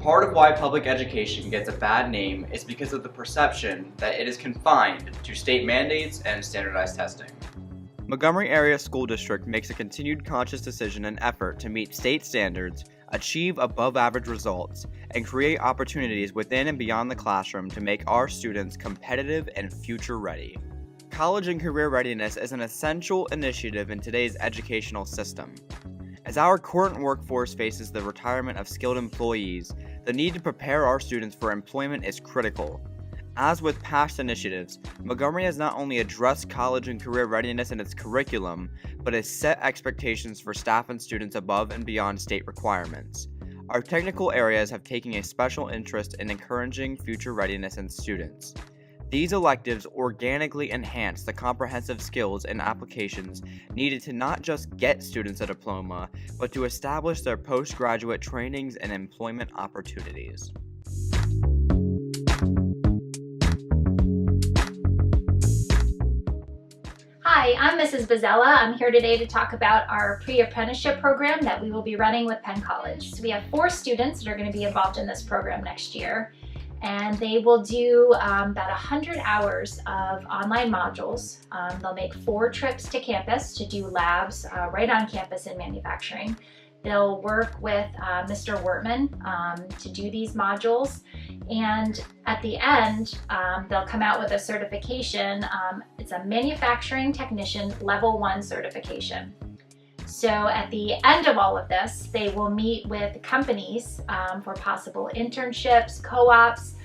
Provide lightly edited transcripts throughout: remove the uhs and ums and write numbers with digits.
Part of why public education gets a bad name is because of the perception that it is confined to state mandates and standardized testing. Montgomery Area School District makes a continued conscious decision and effort to meet state standards, achieve above-average results, and create opportunities within and beyond the classroom to make our students competitive and future-ready. College and career readiness is an essential initiative in today's educational system. As our current workforce faces the retirement of skilled employees, the need to prepare our students for employment is critical. As with past initiatives, Montgomery has not only addressed college and career readiness in its curriculum, but has set expectations for staff and students above and beyond state requirements. Our technical areas have taken a special interest in encouraging future readiness in students. These electives organically enhance the comprehensive skills and applications needed to not just get students a diploma, but to establish their postgraduate trainings and employment opportunities. Hi, I'm Mrs. Bozzella. I'm here today to talk about our pre-apprenticeship program that we will be running with Penn College. So we have 4 students that are going to be involved in this program next year, and they will do about 100 hours of online modules. They'll make 4 trips to campus to do labs right on campus in manufacturing. They'll work with Mr. Wortman to do these modules, and at the end they'll come out with a certification. It's a manufacturing technician level 1 certification. So at the end of all of this, they will meet with companies for possible internships, co-ops,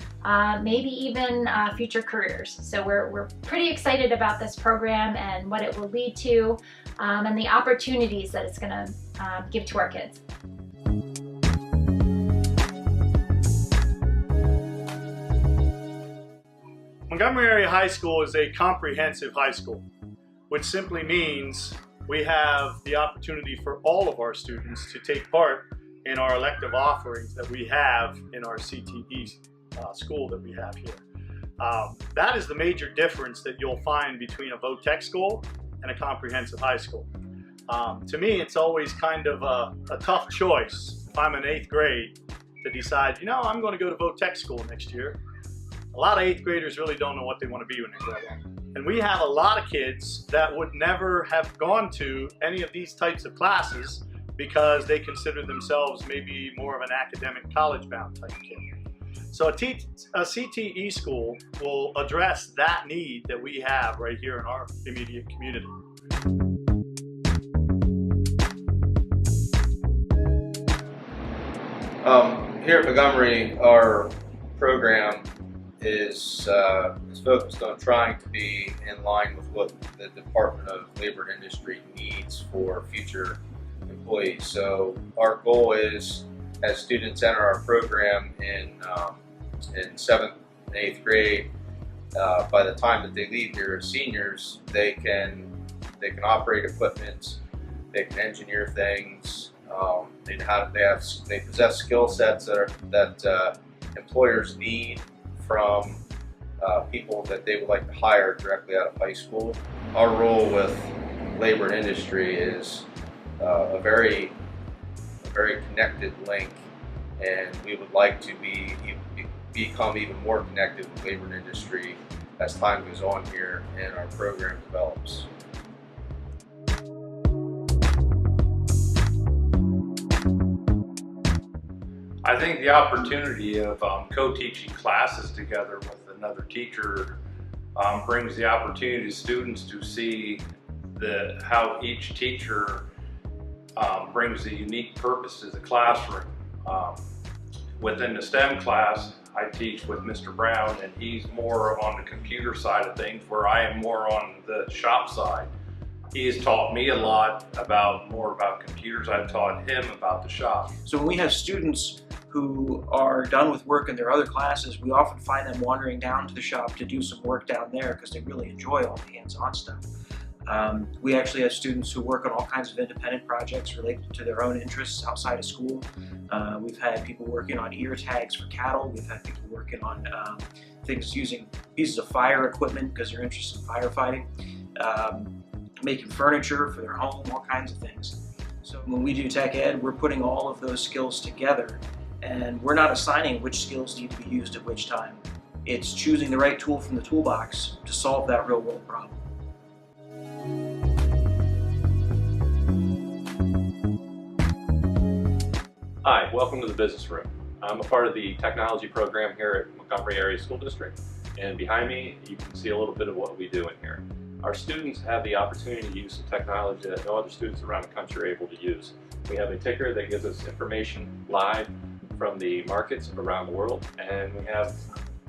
maybe even future careers. So we're pretty excited about this program and what it will lead to, and the opportunities that it's going to give to our kids. Montgomery Area High School is a comprehensive high school, which simply means we have the opportunity for all of our students to take part in our elective offerings that we have in our CTE school that we have here. That is the major difference that you'll find between a VOTEC school and a comprehensive high school. To me, it's always kind of a tough choice if I'm in 8th grade to decide, you know, I'm going to go to VOTEC school next year. A lot of 8th graders really don't know what they want to be when they grow up. And we have a lot of kids that would never have gone to any of these types of classes because they consider themselves maybe more of an academic college-bound type kid. So a CTE school will address that need that we have right here in our immediate community. Here at Montgomery, our program is focused on trying to be in line with what the Department of Labor and Industry needs for future employees. So our goal is, as students enter our program in 7th and 8th grade, by the time that they leave here as seniors, they can operate equipment, they can engineer things. They possess skill sets that employers need from people that they would like to hire directly out of high school. Our role with labor and industry is a very connected link, and we would like to become even more connected with labor and industry as time goes on here and our program develops. I think the opportunity of co-teaching classes together with another teacher brings the opportunity to students to see how each teacher brings a unique purpose to the classroom. Within the STEM class, I teach with Mr. Brown, and he's more on the computer side of things, where I am more on the shop side. He has taught me a lot more about computers. I've taught him about the shop. So when we have students who are done with work in their other classes, we often find them wandering down to the shop to do some work down there because they really enjoy all the hands-on stuff. We actually have students who work on all kinds of independent projects related to their own interests outside of school. We've had people working on ear tags for cattle. We've had people working on things using pieces of fire equipment because they're interested in firefighting. Making furniture for their home, all kinds of things. So when we do tech ed, we're putting all of those skills together And we're not assigning which skills need to be used at which time. It's choosing the right tool from the toolbox to solve that real world problem. Hi, welcome to the Business Room. I'm a part of the technology program here at Montgomery Area School District, and behind me you can see a little bit of what we do in here. Our students have the opportunity to use some technology that no other students around the country are able to use. We have a ticker that gives us information live from the markets around the world, and we have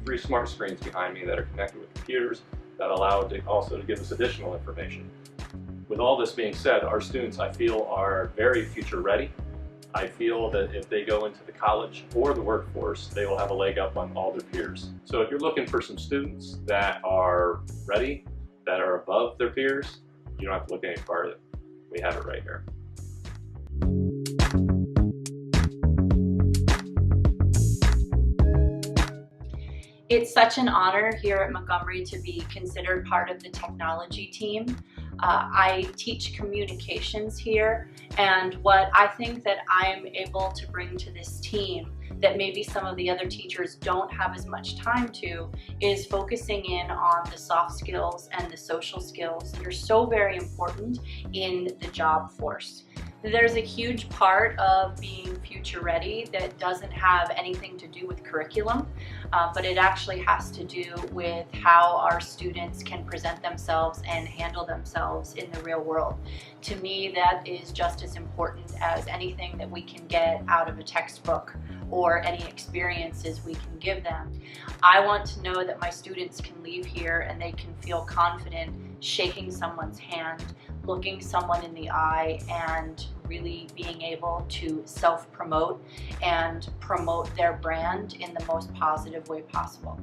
3 smart screens behind me that are connected with computers that allow it to also to give us additional information. With all this being said, our students, I feel, are very future ready. I feel that if they go into the college or the workforce, they will have a leg up on all their peers. So if you're looking for some students that are ready, that are above their peers, you don't have to look any farther. We have it right here. It's such an honor here at Montgomery to be considered part of the technology team. I teach communications here, and what I think that I'm able to bring to this team that maybe some of the other teachers don't have as much time to is focusing in on the soft skills and the social skills that are so very important in the job force. There's a huge part of being future ready that doesn't have anything to do with curriculum, but it actually has to do with how our students can present themselves and handle themselves in the real world. To me, that is just as important as anything that we can get out of a textbook or any experiences we can give them. I want to know that my students can leave here and they can feel confident shaking someone's hand, looking someone in the eye, and really being able to self-promote and promote their brand in the most positive way possible.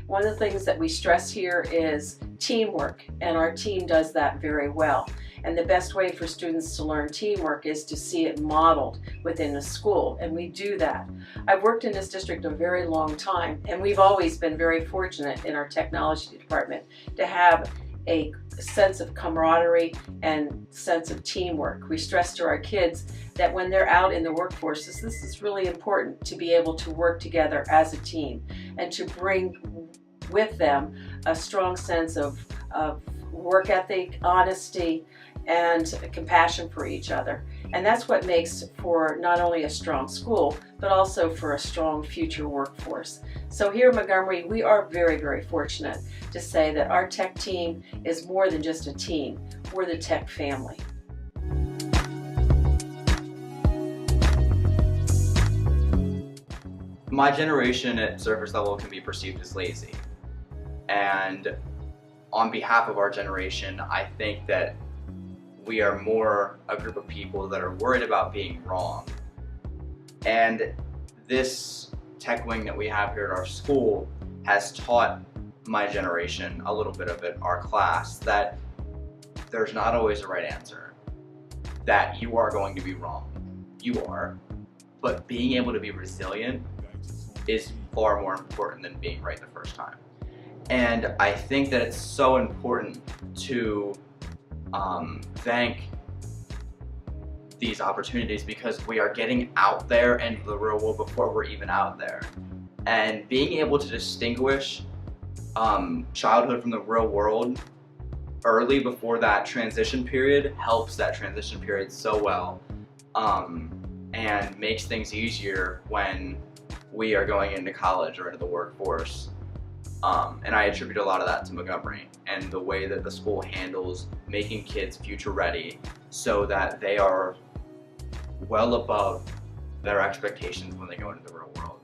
One of the things that we stress here is teamwork, and our team does that very well. And the best way for students to learn teamwork is to see it modeled within a school, and we do that. I've worked in this district a very long time, and we've always been very fortunate in our technology department to have a sense of camaraderie and sense of teamwork. We stress to our kids that when they're out in the workforce, this is really important to be able to work together as a team and to bring with them a strong sense of work ethic, honesty, and compassion for each other. And that's what makes for not only a strong school, but also for a strong future workforce. So here at Montgomery, we are very, very fortunate to say that our tech team is more than just a team. We're the tech family. My generation at surface level can be perceived as lazy. And on behalf of our generation, I think that we are more a group of people that are worried about being wrong. And this tech wing that we have here at our school has taught my generation, a little bit of it, our class, that there's not always a right answer, that you are going to be wrong. You are. But being able to be resilient is far more important than being right the first time. And I think that it's so important to thank these opportunities, because we are getting out there into the real world before we're even out there. And being able to distinguish childhood from the real world early before that transition period helps that transition period so well, and makes things easier when we are going into college or into the workforce. And I attribute a lot of that to Montgomery and the way that the school handles making kids future ready so that they are well above their expectations when they go into the real world.